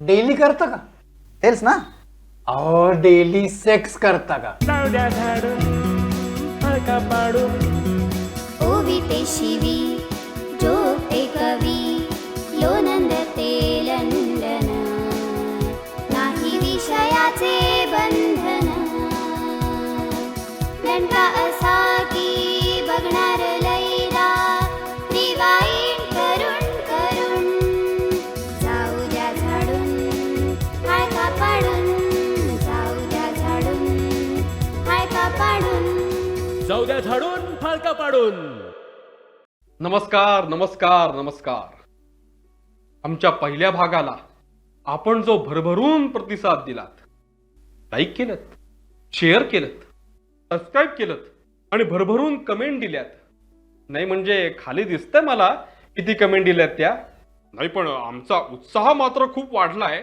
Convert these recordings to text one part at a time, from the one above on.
Daily करता का? तेच ना. अहो डेली सेक्स करता का? ओवी ते शिवी जो ते कवी लोनंद ते लंडन नाही विषयाचे बंधन दंडा असा की बघणार लैला रिवाईंड करून करून जाऊ द्या झाडून हायका पाडून जाऊ द्या झाडून हायका पाडून जाऊ द्या झाडून फाळका पाडून. नमस्कार नमस्कार नमस्कार. आमच्या पहिल्या भागाला आपण जो भरभरून प्रतिसाद दिलात, लाईक केलं, शेअर केलं, सबस्क्राईब केलं आणि भरभरून कमेंट दिल्यात. नाही म्हणजे खाली दिसतंय मला किती कमेंट दिल्यात त्या, नाही पण आमचा उत्साह मात्र खूप वाढलाय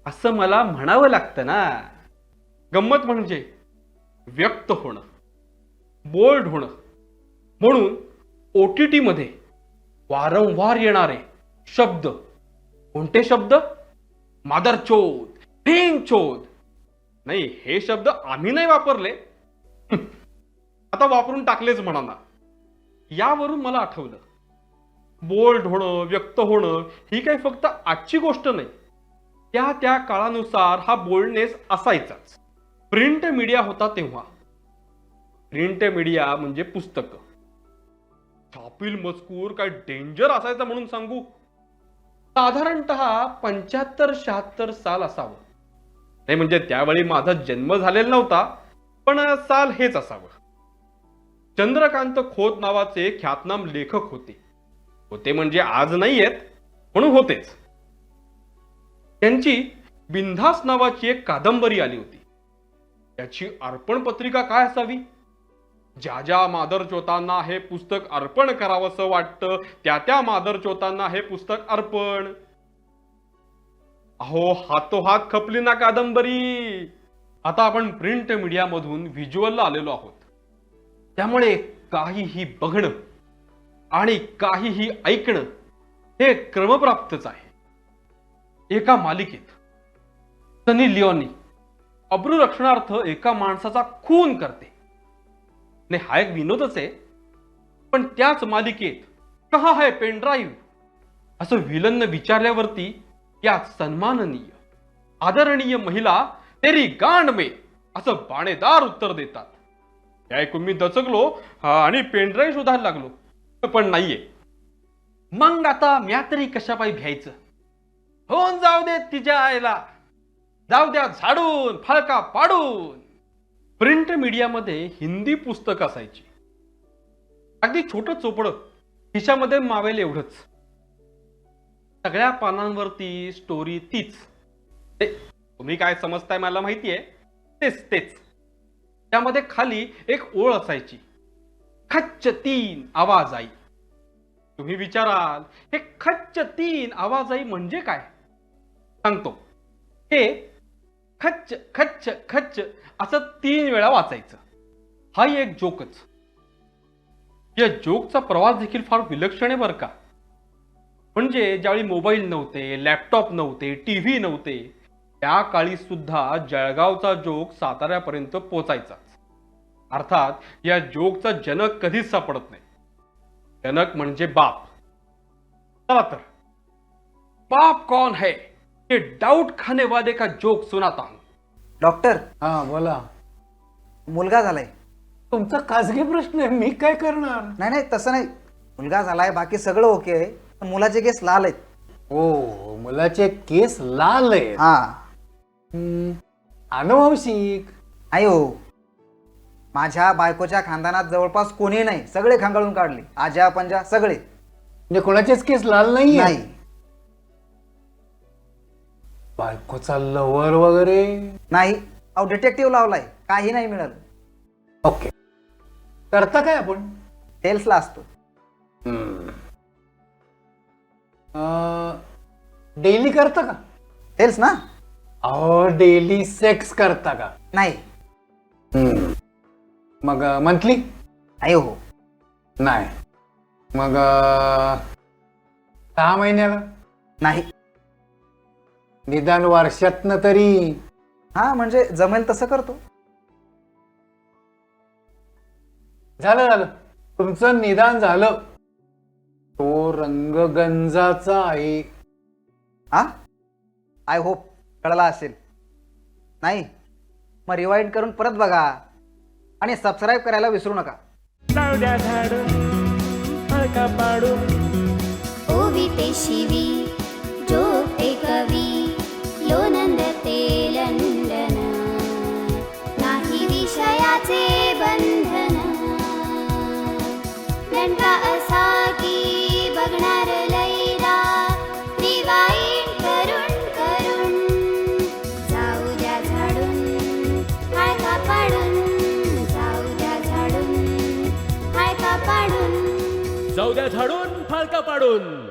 असं मला म्हणावं लागतं ना. गंमत म्हणजे व्यक्त होणं, बोल्ड होणं. म्हणून OTT मध्ये वारंवार येणारे शब्द कोणते शब्द? मादरचोद, ढेंगचोद. नाही हे शब्द आम्ही नाही वापरले, आता वापरून टाकलेच म्हणा ना. यावरून मला आठवलं, बोल्ड होणं, व्यक्त होणं ही काही फक्त आजची गोष्ट नाही. त्या त्या काळानुसार हा बोल्डनेस असायचाच. प्रिंट मीडिया होता तेव्हा. प्रिंट मीडिया म्हणजे पुस्तकं. छापील मजकूर काय डेंजर असायचा म्हणून सांगू? साधारणतः 75-76 साल असावं. नाही म्हणजे त्यावेळी माझा जन्म झालेला नव्हता, पण साल हेच असावं. चंद्रकांत खोत नावाचे ख्यातनाम लेखक होते. होते म्हणजे आज नाही आहेत, म्हणून होतेच. त्यांची बिनधास नावाची एक कादंबरी आली होती. त्याची अर्पण पत्रिका काय असावी? ज्या ज्या मादरचोतांना हे पुस्तक अर्पण करावंसं वाटतं त्या त्या मादरचोतांना हे पुस्तक अर्पण. अहो हातोहात खपली ना कादंबरी. आता आपण प्रिंट मीडिया मधून व्हिज्युअलला आलेलो आहोत, त्यामुळे काहीही बघणं आणि काहीही ऐकणं हे क्रमप्राप्तच आहे. एका मालिकेत सनी लिओनी अब्रू रक्षणार्थ एका माणसाचा खून करते. नाही हा एक विनोदच आहे, पण त्याच मालिकेत कहा है पेनड्राईव्ह असं विलननं विचारल्यावरती या सन्माननीय आदरणीय महिला तेरी गांड में असं बाणेदार उत्तर देतात. हे ऐकून मी दचकलो आणि पेनड्राईव्ह शोधायला लागलो, पण नाहीये. मग आता म्या तरी कशा पायी भ्यायचं? होऊन जाऊ दे तिच्या आईला, जाऊ द्या झाडून फाळका पाडून. प्रिंट मीडियामध्ये हिंदी पुस्तक असायची. अगदी छोटं चोपडं, खिशामध्ये मावेल एवढंच. सगळ्या पानांवरती स्टोरी तीच. तुम्ही काय समजताय मला माहितीये, तेच तेच. त्यामध्ये खाली एक ओळ असायची, खच्च 3 आवाजाई. तुम्ही विचाराल हे खच्च 3 आवाजाई म्हणजे काय? सांगतो. हे खच्च खच्च खच्च असं 3 वेळा वाचायचं. हा एक जोकच. या जोकचा प्रवास देखील फार विलक्षण आहे बरं का. म्हणजे ज्यावेळी मोबाईल नव्हते, लॅपटॉप नव्हते, टीव्ही नव्हते, त्या काळी सुद्धा जळगावचा जोक साताऱ्यापर्यंत पोचायचाच. अर्थात या जोकचा जनक कधीच सापडत नाही. जनक म्हणजे बाप. चला तर, बाप कौन है ये डाउट खाने वाले का जोक सुनाता हूं. डॉक्टर, हा बोला. मुलगा झालाय. तुमचा खाजगी प्रश्न आहे, मी काय करणार? नाही नाही तसं नाही. मुलगा झालाय, बाकी सगळं ओके आहे, पण मुलाचे केस लाल आहेत. हो, मुलाचे केस लाल आहेत. हा. अनुवंशिक. नाही हो, माझ्या बायकोच्या खानदानात जवळपास कोणी नाही, सगळे खांगाळून काढले, आजा पंजा सगळे. म्हणजे कोणाचेच केस लाल नाही? नाही. बायकोचा लवर वगैरे? नाही. अहो डिटेक्टिव्ह लावलाय, काही नाही मिळालं. ओके. करता काय आपण? सेल्सला असतो. डेली करता का? सेल्स ना. अहो डेली सेक्स करता का? नाही. मग मंथली? नाही हो. नाही. मग 6 महिन्याला? नाही. निदान वर्षातनं तरी. हा म्हणजे जमेल तसं करतो. झालं झालं, तुमचं निदान झालं. तो रंगगंजाचा आहे. हा आय होप कळला असेल. नाही मग रिवाइंड करून परत बघा आणि सबस्क्राईब करायला विसरू नका. जाऊ द्या झाडून फळका पाडून. ओविते शिवी जोगते कवी लोनंदते लंडन नाही विषयाचे बंधन दंडा असा की बघणार लैला रिवाईंड करून करून जाऊ द्या झाडून हाळका पाडून जाऊ द्या झाडून हाळका पाडून जाऊ द्या झाडून फाळका पाडून.